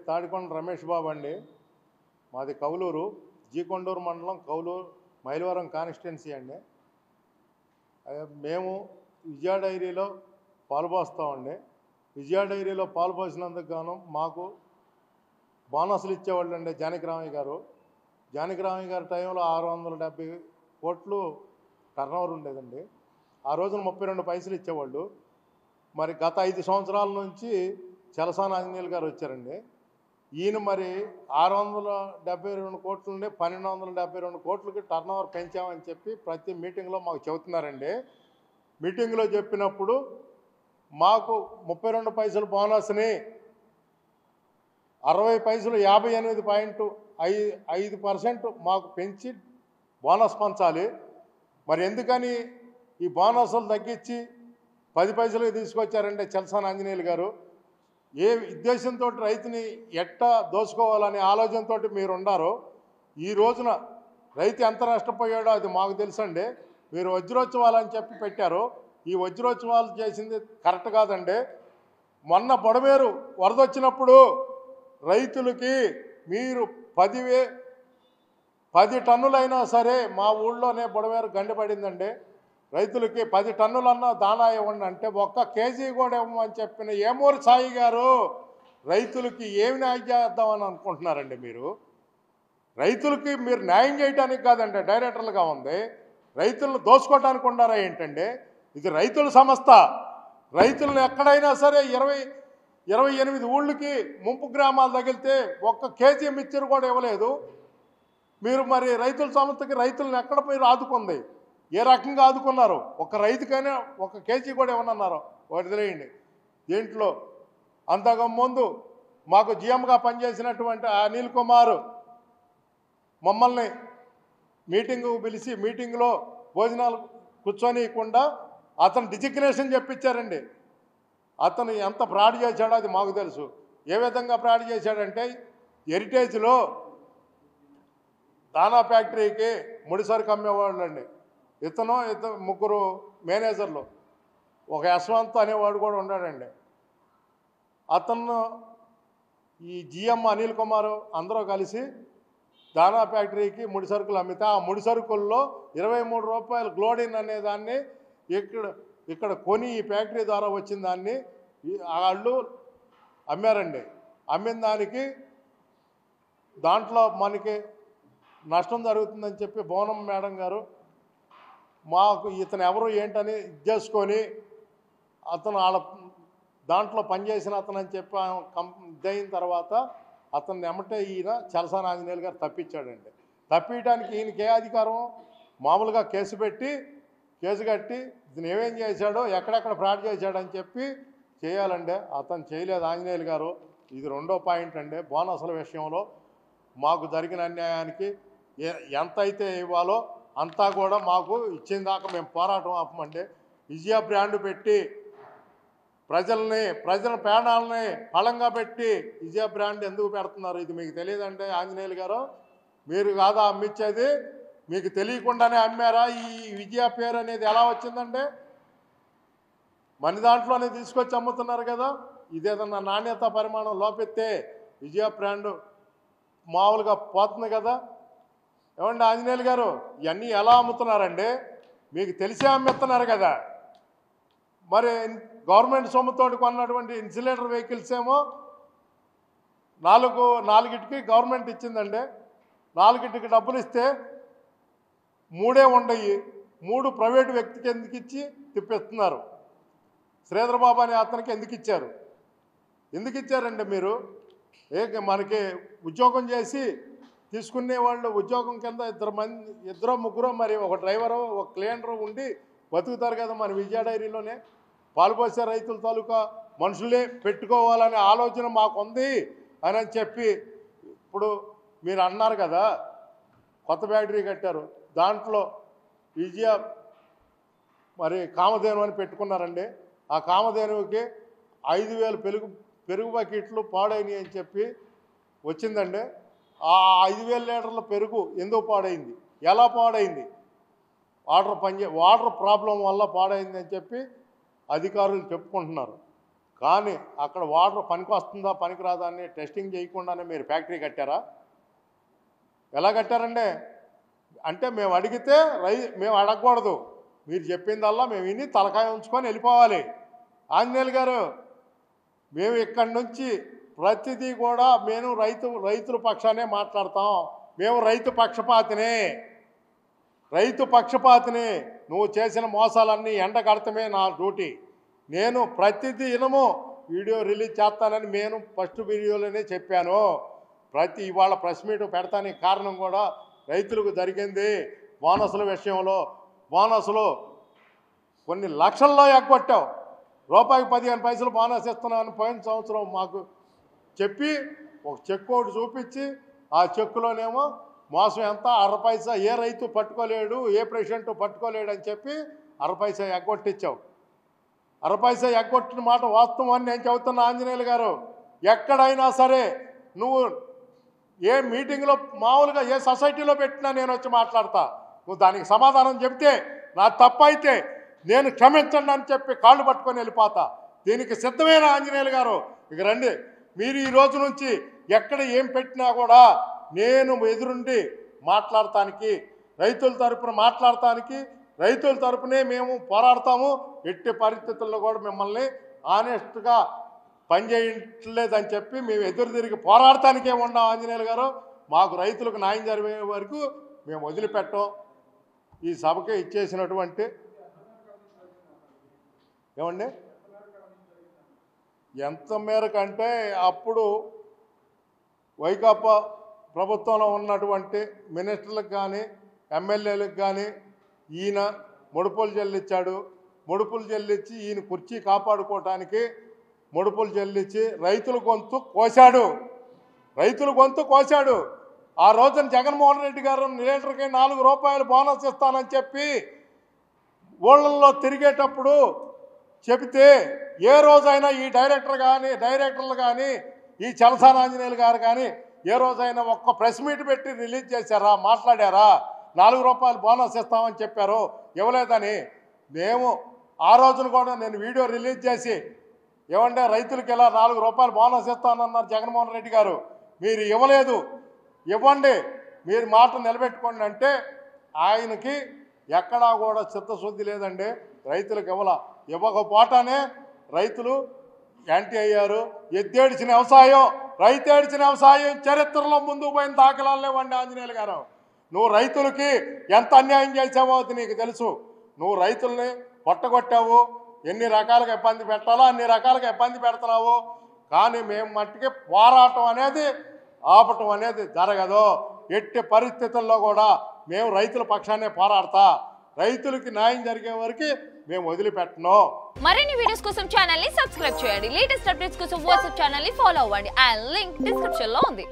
తాడికొండ రమేష్ బాబు అండి. మాది కౌలూరు, జీకొండూరు మండలం, కౌలూరు మైలవరం కాన్స్టిట్యున్సీ అండి. మేము విజయ డైరీలో పాలుపోస్తామండి. విజయ డైరీలో పాలు పోసినందుకు గాను మాకు బోనస్లు ఇచ్చేవాళ్ళు అండి జానకిరామయ్య గారు. జానకిరామయ్య గారి టైంలో 670 కోట్లు టర్నోవర్ ఉండేదండి. ఆ రోజున 32 పైసలు ఇచ్చేవాళ్ళు. మరి గత 5 సంవత్సరాల నుంచి చలసాని ఆంజనేయులు గారు వచ్చారండి. ఈయన మరి 672 కోట్ల నుండి 1272 కోట్లకి టర్నోవర్ పెంచామని చెప్పి ప్రతి మీటింగ్లో మాకు చెబుతున్నారండి. మీటింగ్లో చెప్పినప్పుడు మాకు 32 పైసలు బోనస్ని 60 పైసలు 58.5% మాకు పెంచి బోనస్ పంచాలి. మరి ఎందుకని ఈ బోనస్లు తగ్గించి 10 పైసలకు తీసుకొచ్చారంటే చలసాని ఆంజనేయులు గారు ఏ ఉద్దేశంతో రైతుని ఎట్టా దోసుకోవాలనే ఆలోచనతో మీరు ఉన్నారో, ఈ రోజున రైతు ఎంత నష్టపోయాడో అది మాకు తెలుసండి. మీరు వజ్రోత్సవాలని చెప్పి పెట్టారు. ఈ వజ్రోత్సవాలు చేసింది కరెక్ట్ కాదండి. మొన్న బొడమేరు వరద వచ్చినప్పుడు రైతులకి మీరు 10 టన్నులైనా సరే, మా ఊళ్ళోనే బొడమేరు గండిపడిందండి. రైతులకి 10 టన్నులన్నా దానా ఇవ్వండి అంటే 1 కేజీ కూడా ఇవ్వమని చెప్పిన ఏమూరి సాయి గారు రైతులకి ఏమి న్యాయం చేద్దామని అనుకుంటున్నారండి మీరు? రైతులకి మీరు న్యాయం చేయడానికి కాదండి డైరెక్టర్లుగా ఉంది, రైతులను దోచుకోవడానికి ఉన్నారా ఏంటండి? ఇది రైతుల సంస్థ. రైతులను ఎక్కడైనా సరే 28 ఊళ్ళకి ముంపు గ్రామాలు తగిలితే 1 కేజీ మిక్చర్ కూడా ఇవ్వలేదు. మీరు మరి రైతుల సంస్థకి రైతులను ఎక్కడ మీరు ఆదుకుంది? ఏ రకంగా ఆదుకున్నారు? ఒక రైతుకైనా 1 కేజీ కూడా ఇవ్వనన్నారు. వదిలేయండి. దీంట్లో అంతకుముందు మాకు జిఎంగా పనిచేసినటువంటి అనిల్ కుమార్ మమ్మల్ని మీటింగు పిలిచి మీటింగ్లో భోజనాలు కూర్చొనియకుండా అతను డిజిగ్నేషన్ చెప్పించారండి. అతను ఎంత ఫ్రాడ్ చేశాడో అది మాకు తెలుసు. ఏ విధంగా ఫ్రాడ్ చేశాడంటే, హెరిటేజ్లో దానా ఫ్యాక్టరీకి ముడిసరుకు అమ్మేవాళ్ళు అండి. ఇతను ముగ్గురు మేనేజర్లు, ఒక యశ్వంత్ అనేవాడు కూడా ఉన్నాడండి. అతను ఈ జిఎం అనిల్ కుమార్ అందరూ కలిసి దానా ఫ్యాక్టరీకి ముడిసరుకులు అమ్మితే ఆ ముడిసరుకుల్లో 23 రూపాయలు గ్లోడిన్ అనే దాన్ని ఇక్కడ కొని ఈ ఫ్యాక్టరీ ద్వారా వచ్చిన దాన్ని వాళ్ళు అమ్మారండి. అమ్మిన దానికి దాంట్లో మనకి నష్టం జరుగుతుందని చెప్పి బోనం మేడం గారు మాకు ఇతను ఎవరు ఏంటని చేసుకొని అతను వాళ్ళ దాంట్లో పనిచేసిన అతను అని చెప్పి ఇదైన తర్వాత అతన్ని ఎమ్మటే ఈయన చలసాని ఆంజనేయులు గారు తప్పించాడండి. తప్పించడానికి ఈయనకి ఏ అధికారం? మామూలుగా కేసు కట్టి ఇతను ఏమేం చేశాడో, ఎక్కడెక్కడ ఫ్రాడ్ చేశాడని చెప్పి చేయాలండి. అతను చేయలేదు ఆంజనేయులు గారు. ఇది 2వ పాయింట్ అండి. బోనస్ల విషయంలో మాకు జరిగిన అన్యాయానికి ఎంత అయితే ఇవ్వాలో అంతా కూడా మాకు ఇచ్చిన దాకా మేము పోరాటం ఆపమండి. విజయ బ్రాండ్ పెట్టి ప్రజల ప్రాణాలని ఫలంగా పెట్టి విజయ బ్రాండ్ ఎందుకు పెడుతున్నారు? ఇది మీకు తెలియదండి ఆంజనేయులు గారు. మీరు కాదా అమ్మించేది? మీకు తెలియకుండానే అమ్మారా? ఈ విజయ పేరు అనేది ఎలా వచ్చిందండి? మన దాంట్లోనే తీసుకొచ్చి అమ్ముతున్నారు కదా. ఇదేదన్నా నాణ్యత పరిమాణం లోపెత్తే విజయ బ్రాండ్ మామూలుగా పోతుంది కదా. ఏమండి ఆంజనేయులు గారు, ఇవన్నీ ఎలా అమ్ముతున్నారండి? మీకు తెలిసే అమ్ముతున్నారు కదా. మరి గవర్నమెంట్ సొమ్ముతో కొన్నటువంటి ఇన్సులేటర్ వెహికల్స్ ఏమో 4కి గవర్నమెంట్ ఇచ్చిందండి. 4కి డబ్బులు ఇస్తే 3 ఉండయి. 3 ప్రైవేటు వ్యక్తికి ఎందుకు ఇచ్చి తిప్పిస్తున్నారు? శ్రీధర్ బాబు అనే అతనికి ఎందుకు ఇచ్చారు? ఎందుకు ఇచ్చారండి మీరు? మనకి ఉద్యోగం చేసి తీసుకునే వాళ్ళు ఉద్యోగం కింద 2 ముగ్గురు మరి ఒక డ్రైవరు ఒక క్లీనరు ఉండి బతుకుతారు కదా. మన విజయ డైరీలోనే పాలుపోసే రైతుల తాలూకా మనుషులే పెట్టుకోవాలనే ఆలోచన మాకుంది అని చెప్పి ఇప్పుడు మీరు అన్నారు కదా. కొత్త ఫ్యాక్టరీ కట్టారు, దాంట్లో విజయ మరి కామధేను అని పెట్టుకున్నారండి. ఆ కామధేనువుకి 5,000 పెరుగు బకెట్లు పాడైనవి అని చెప్పి వచ్చిందండి. ఆ 5,000 లీటర్ల పెరుగు ఎందుకు పాడైంది? ఎలా పాడైంది? వాటర్ ప్రాబ్లం వల్ల పాడైంది అని చెప్పి అధికారులు చెప్పుకుంటున్నారు. కానీ అక్కడ వాటర్ పనికి వస్తుందా పనికి రాదా అని టెస్టింగ్ చేయకుండానే మీరు ఫ్యాక్టరీ కట్టారా? ఎలా కట్టారండి? అంటే మేము అడిగితే మేము అడగకూడదు, మీరు చెప్పిందల్లా మేము విని తలకాయ ఉంచుకొని వెళ్ళిపోవాలి. ఆంజనేయులు గారు, మేము ఇక్కడి నుంచి ప్రతిదీ కూడా మేము రైతుల పక్షానే మాట్లాడతాం. మేము రైతు పక్షపాతిని. నువ్వు చేసిన మోసాలన్నీ ఎండగడతమే నా డ్యూటీ. నేను ప్రతిదినము వీడియో రిలీజ్ చేస్తానని నేను ఫస్ట్ వీడియోలోనే చెప్పాను. ఇవాళ ప్రెస్ మీట్ పెడతానికి కారణం కూడా రైతులకు జరిగింది. బోనసుల విషయంలో బోనసులు కొన్ని లక్షల్లో ఎగ్గొట్టావు. రూపాయికి 15 పైసలు బోనస్ ఇస్తున్నామని పోయిన సంవత్సరం మాకు చెప్పి ఒక చెక్ ఒకటి చూపించి ఆ చెక్కులోనేమో మోసం ఎంత 60 పైసా ఏ రైతు పట్టుకోలేడు, ఏ ప్రెసిడెంట్ పట్టుకోలేడు అని చెప్పి 60 పైసా ఎగ్గొట్టించావు. 60 పైసా ఎగ్గొట్టిన మాట వాస్తవం అని నేను చెబుతున్నా. ఆంజనేయులు గారు, ఎక్కడైనా సరే నువ్వు ఏ మీటింగ్లో మామూలుగా ఏ సొసైటీలో పెట్టినా నేను వచ్చి మాట్లాడతా. నువ్వు దానికి సమాధానం చెబితే నా తప్పైతే నేను క్షమించండి అని చెప్పి కాళ్ళు పట్టుకొని వెళ్ళిపోతా. దీనికి సిద్ధమైన ఆంజనేయులు గారు, ఇక రండి. మీరు ఈ రోజు నుంచి ఎక్కడ ఏం పెట్టినా కూడా నేను ఎదురుండి మాట్లాడటానికి, రైతుల తరపున మాట్లాడటానికి, రైతుల తరపునే మేము పోరాడతాము. ఎట్టి పరిస్థితుల్లో కూడా మిమ్మల్ని ఆనెస్ట్గా పనిచేయట్లేదని చెప్పి మేము ఎదురు తిరిగి పోరాడటానికే ఉన్నాం. ఆంజనేయులు గారు, మాకు రైతులకు న్యాయం జరిగే వరకు మేము వదిలిపెట్టాం. ఈ సభకి ఇచ్చేసినటువంటి ఏమండి ఎంత మేరకు అంటే అప్పుడు వైకాపా ప్రభుత్వంలో ఉన్నటువంటి మినిస్టర్లకు కానీ ఎమ్మెల్యేలకు కానీ ఈయన ముడుపులు చెల్లించాడు. ముడుపులు చెల్లించి ఈయన కుర్చీ కాపాడుకోవటానికి ముడుపులు చెల్లించి రైతుల గొంతు కోశాడు. ఆ రోజున జగన్మోహన్ రెడ్డి గారు లీటర్కి 4 రూపాయలు బోనస్ ఇస్తానని చెప్పి ఊళ్ళల్లో తిరిగేటప్పుడు చెబితే ఏ రోజైనా ఈ డైరెక్టర్లు కానీ ఈ చలసాని ఆంజనేయులు గారు కానీ ఏ రోజైనా ఒక్క ప్రెస్ మీట్ పెట్టి రిలీజ్ చేశారా, మాట్లాడారా? 4 రూపాయలు బోనస్ ఇస్తామని చెప్పారు, ఇవ్వలేదని. మేము ఆ రోజున కూడా నేను వీడియో రిలీజ్ చేసి ఏమంటే రైతులకి ఇలా 4 రూపాయలు బోనస్ ఇస్తానన్నారు జగన్మోహన్ రెడ్డి గారు, మీరు ఇవ్వలేదు, ఇవ్వండి, మీరు మాట నిలబెట్టుకోండి అంటే ఆయనకి ఎక్కడా కూడా చిత్తశుద్ధి లేదండి. రైతులకు ఇవ్వకపోవటానే రైతులు యాంటీ అయ్యారు. రైతేడిచిన వ్యవసాయం చరిత్రలో ముందుకు పోయిన దాఖలాలు లేవండి. ఆంజనేయులు గారు, నువ్వు రైతులకి ఎంత అన్యాయం చేసావో అది నీకు తెలుసు. నువ్వు రైతుల్ని పొట్టగొట్టావు, ఎన్ని రకాలుగా ఇబ్బంది పెట్టాలో అన్ని రకాలుగా ఇబ్బంది పెడుతున్నావు. కానీ మేము మట్టికి పోరాటం అనేది ఆపటం అనేది జరగదు. ఎట్టి పరిస్థితుల్లో కూడా మేము రైతుల పక్షాన్నే పోరాడతా. రైతులకి న్యాయం జరిగే వరకు మేము వదిలిపెట్టను. మరిన్ని వీడియోస్ కోసం ఛానల్ ని సబ్స్క్రైబ్ చేయండి. లేటెస్ట్ అప్డేట్స్ కోసం వాట్సాప్ ఛానల్ ని ఫాలో అవ్వండి. ఆ లింక్ డిస్క్రిప్షన్ లో ఉంది.